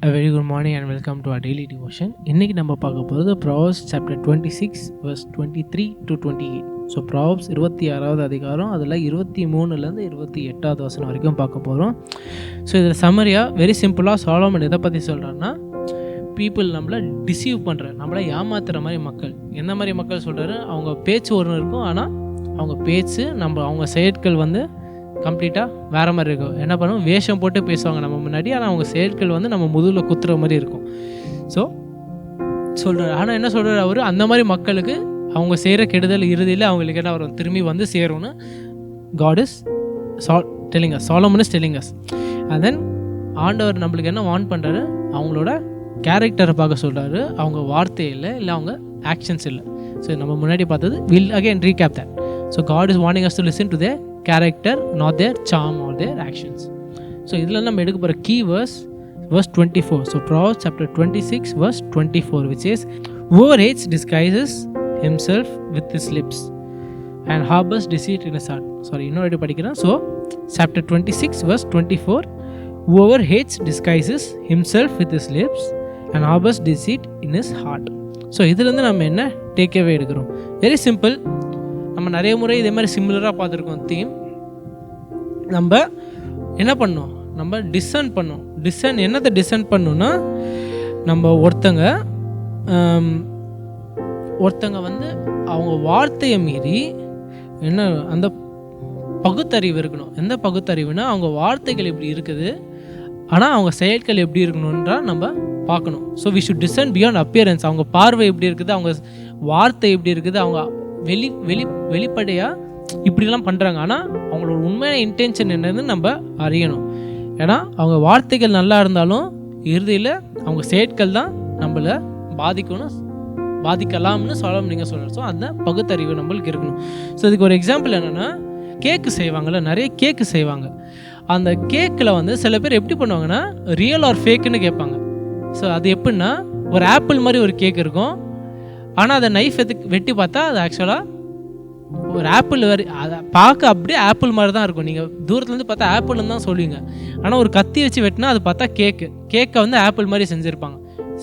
A very good morning and welcome to our daily devotion. இன்னைக்கு நம்ம பார்க்க போகிறது Proverbs chapter 26 verse 23 to 28. So Proverbs 26வது அதிகாரம் அதில் 23லேருந்து 28வது வசனம் வரைக்கும் பார்க்க போகிறோம். ஸோ இதில் சம்மரியாக வெரி சிம்பிளாக சாலமன் எதை பற்றி சொல்கிறான்னா, பீப்புள் நம்மளை டிசீவ் பண்ணுற, நம்மளை ஏமாத்துகிற மாதிரி மக்கள். எந்த மாதிரி மக்கள் சொல்கிறாரு, அவங்க பேச்சு ஒன்று இருக்கும், ஆனால் அவங்க பேச்சு அவங்க செயற்கள் கம்ப்ளீட்டாக வேறு மாதிரி இருக்கும். என்ன பண்ணுவோம், வேஷம் போட்டு பேசுவாங்க நம்ம முன்னாடி, ஆனால் அவங்க செயற்கள் நம்ம முதுகில் குத்துற மாதிரி இருக்கும். ஸோ சொல்கிறார், ஆனால் என்ன சொல்கிறார் அவர், அந்த மாதிரி மக்களுக்கு அவங்க செய்கிற கெடுதல் இறுதியில் அவங்களுக்கு என்ன வரும், திரும்பி சேரும்னு God is telling us, Solomon is telling us. and then ஆண்டவர் நம்மளுக்கு என்ன வார்ன் பண்ணுறாரு, அவங்களோட கேரக்டரை பார்க்க சொல்கிறாரு, அவங்க வார்த்தை இல்லை அவங்க ஆக்ஷன்ஸ் இல்லை. ஸோ நம்ம முன்னாடி பார்த்தது will again recap that. So God is warning us to listen to their character, not their charm or their actions. So இதில் நம்ம எடுக்க போகிற key verse 24. So Proverbs chapter 26 verse 24 which says, whoever hates disguises himself with his lips and harbors deceit in his heart. இன்னொரு படிக்கிறேன். So chapter 26 verse 24, whoever hates disguises himself with his lips and harbors deceit in his heart. So இதுலேருந்து நம்ம என்ன takeaway எடுக்கிறோம், very simple. நம்ம நிறைய முறை இதே மாதிரி சிமிலராக பார்த்துருக்கோம் தீம். நம்ம என்ன பண்ணோம், நம்ம டிசன் பண்ணோம். என்னத்தை டிசன் பண்ணோன்னா, நம்ம ஒருத்தங்க அவங்க வார்த்தையை மீறி என்ன அந்த பகுத்தறிவு இருக்கணும். எந்த பகுத்தறிவுனா, அவங்க வார்த்தைகள் எப்படி இருக்குது, ஆனால் அவங்க செயல்கள் எப்படி இருக்கணுன்றா நம்ம பார்க்கணும். So we should design beyond appearance. அவங்க பார்வை எப்படி இருக்குது, அவங்க வார்த்தை எப்படி இருக்குது, அவங்க வெளிப்படையாக இப்படிலாம் பண்ணுறாங்க, ஆனால் அவங்களோட உண்மையான இன்டென்ஷன் என்னன்னு நம்ம அறியணும். ஏன்னா அவங்க வார்த்தைகள் நல்லா இருந்தாலும் இறுதியில் அவங்க செயற்கள் தான் நம்மளை பாதிக்கலாம்னு சொல்லணும் நீங்கள் சொல்கிறோம். ஸோ அந்த பகுத்தறிவு நம்மளுக்கு இருக்கணும். ஸோ இதுக்கு ஒரு எக்ஸாம்பிள் என்னென்னா, கேக்கு செய்வாங்கள்ல, நிறைய கேக்கு செய்வாங்க. அந்த கேக்கில் சில பேர் எப்படி பண்ணுவாங்கன்னா, ரியல் ஆர் ஃபேக்குன்னு கேட்பாங்க. ஸோ அது எப்படின்னா, ஒரு ஆப்பிள் மாதிரி ஒரு கேக் இருக்கும், ஆனால் அதை நைஃப் வெட்டி பார்த்தா அது ஆக்சுவலாக ஒரு ஆப்பிள் அதை பார்க்க அப்படியே ஆப்பிள் மாதிரி தான் இருக்கும். நீங்கள் தூரத்துலேருந்து பார்த்தா ஆப்பிள்னு தான் சொல்லுவீங்க, ஆனால் ஒரு கத்தி வச்சு வெட்டினா அது பார்த்தா கேக்கை ஆப்பிள் மாதிரி செஞ்சுருப்பாங்க.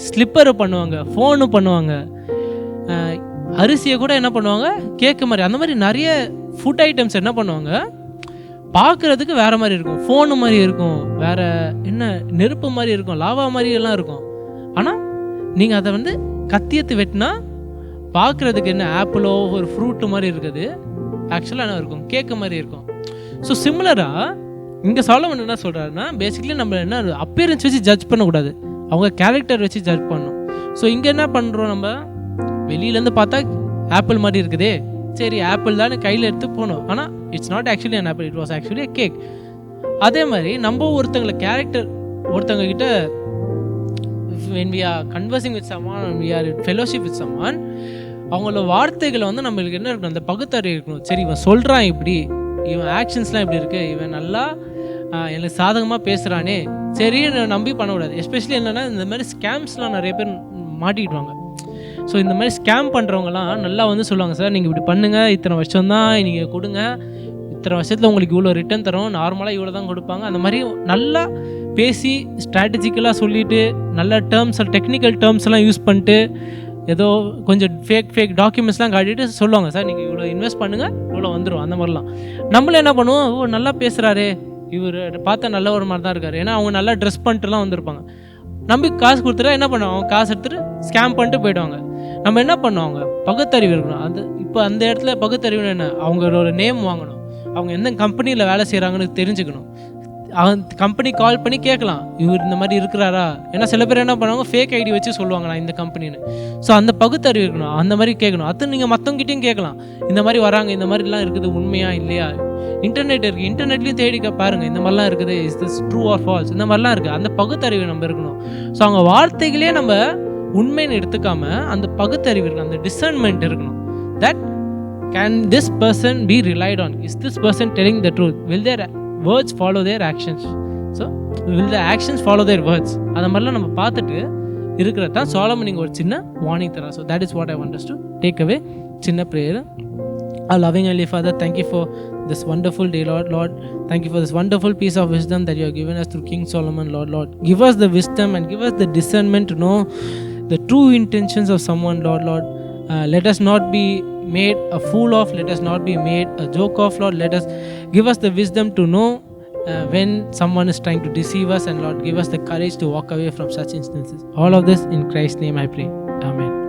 ஸ்லிப்பரு பண்ணுவாங்க, ஃபோனு பண்ணுவாங்க, அரிசியை கூட என்ன பண்ணுவாங்க கேக்கு மாதிரி. அந்த மாதிரி நிறைய ஃபுட் ஐட்டம்ஸ் என்ன பண்ணுவாங்க, பார்க்குறதுக்கு வேறு மாதிரி இருக்கும், ஃபோனு மாதிரி இருக்கும், வேறு என்ன நெருப்பு மாதிரி இருக்கும், லாவா மாதிரி எல்லாம் இருக்கும். ஆனால் நீங்கள் அதை கத்தியத்து வெட்டினா பார்க்குறதுக்கு என்ன ஆப்பிளோ ஒரு ஃப்ரூட்டு மாதிரி இருக்குது, ஆக்சுவலாக என்ன இருக்கும், கேக்கு மாதிரி இருக்கும். ஸோ சிமிலராக இங்கே சாலமன் என்ன சொல்கிறாருன்னா, பேசிக்கலி நம்ம என்ன அப்பியரன்ஸ் வச்சு ஜட்ஜ் பண்ணக்கூடாது, அவங்க கேரக்டர் வச்சு ஜட்ஜ் பண்ணணும். ஸோ இங்கே என்ன பண்ணுறோம், நம்ம வெளியிலேருந்து பார்த்தா ஆப்பிள் மாதிரி இருக்குதே, சரி ஆப்பிள் தான் கையில் எடுத்து போகணும், ஆனால் it's not actually an apple, it was actually a cake. அதே மாதிரி நம்ம ஒருத்தங்க கிட்ட when we are conversing with someone, when we are in fellowship with someone, அவங்களோட வார்த்தைகளை நம்மளுக்கு என்ன இருக்கணும், அந்த பகுத்தறிவு இருக்கணும். சரி இவன் சொல்கிறான் இப்படி, இவன் ஆக்ஷன்ஸ்லாம் இப்படி இருக்குது, இவன் நல்லா எனக்கு சாதகமாக பேசுகிறானே, சரி நம்பி பண்ணக்கூடாது. எஸ்பெஷலி என்னென்னா, இந்த மாதிரி ஸ்கேம்ஸ்லாம் நிறைய பேர் மாட்டிக்கிடுவாங்க. ஸோ இந்த மாதிரி ஸ்கேம் பண்ணுறவங்கலாம் நல்லா சொல்லுவாங்க, சார் நீங்கள் இப்படி பண்ணுங்கள், இத்தனை வருஷம் தான் நீங்கள் கொடுங்க, இத்தனை வருஷத்தில் உங்களுக்கு இவ்வளோ ரிட்டர்ன் தரும், நார்மலாக இவ்வளோ தான் கொடுப்பாங்க. அந்த மாதிரி நல்லா பேசி ஸ்ட்ராட்டஜிக்கலாக சொல்லிவிட்டு, நல்ல டெக்னிக்கல் டேர்ம்ஸ்லாம் யூஸ் பண்ணிட்டு, ஏதோ கொஞ்சம் ஃபேக் டாக்குமெண்ட்ஸ்லாம் காட்டிட்டு சொல்லுவாங்க, சார் நீங்கள் இவ்வளோ இன்வெஸ்ட் பண்ணுங்கள் இவ்வளோ வந்துடும். அந்த மாதிரிலாம் நம்மளே என்ன பண்ணுவோம், ஓ நல்லா பேசுகிறாரு, இவர் பார்த்தா நல்ல ஒரு மாதிரி தான் இருக்காரு, ஏன்னா அவங்க நல்லா ட்ரெஸ் பண்ணிட்டுலாம் வந்திருப்பாங்க. நம்பி காசு கொடுத்துட்டா என்ன பண்ணுவாங்க, அவங்க காசு எடுத்துகிட்டு ஸ்கேம் பண்ணிட்டு போயிடுவாங்க. நம்ம என்ன பண்ணுவாங்க, பகுத்தறிவு இருக்கணும். இப்போ அந்த இடத்துல பகுத்தறிவு என்ன, அவங்களோட நேம் வாங்கணும், அவங்க எந்த கம்பெனியில் வேலை செய்கிறாங்கன்னு தெரிஞ்சுக்கணும். அவங்க கம்பெனி கால் பண்ணி கேட்கலாம், இவர் இந்த மாதிரி இருக்கிறாரா. ஏன்னா சில பேர் என்ன பண்ணுவாங்க, ஃபேக் ஐடி வச்சு சொல்லுவாங்க நான் இந்த கம்பெனின்னு. ஸோ அந்த பகுத்தறிவு இருக்கணும், அந்த மாதிரி கேட்கணும். அது நீங்கள் மற்றவங்கிட்டையும் கேட்கலாம், இந்த மாதிரி வராங்க, இந்த மாதிரிலாம் இருக்குது, உண்மையா இல்லையா. இன்டர்நெட் இருக்குது, இன்டர்நெட்லேயும் தேடிக்க பாருங்கள், இந்த மாதிரிலாம் இருக்குது, is this true or false, இந்த மாதிரிலாம் இருக்குது. அந்த பகுத்தறிவு நம்ம இருக்கணும். ஸோ அவங்க வார்த்தைகளே நம்ம உண்மைன்னு எடுத்துக்காமல் அந்த பகுத்தறிவு இருக்கணும், அந்த டிசர்ன்மெண்ட் இருக்கணும். That can this person be relied on, is this person telling the truth, will their words follow their actions, so will the actions follow their words. அந்த மாதிரிலாம் நம்ம பார்த்துட்டு இருக்கிறது தான் சாலமன் நீங்கள் ஒரு சின்ன warning Tura. So that is what I want us to take away. சின்ன prayer. Our loving Heavenly Father, thank you for this wonderful day, Lord. Lord, thank you for this wonderful piece of wisdom that you have given us through King Solomon, Lord. Lord, give us the wisdom and give us the discernment to know the true intentions of someone, Lord. Lord, let us not be made a fool of, let us not be made a joke of, Lord. Let us give us the wisdom to know when someone is trying to deceive us, and Lord, give us the courage to walk away from such instances. All of this in Christ's name I pray. Amen.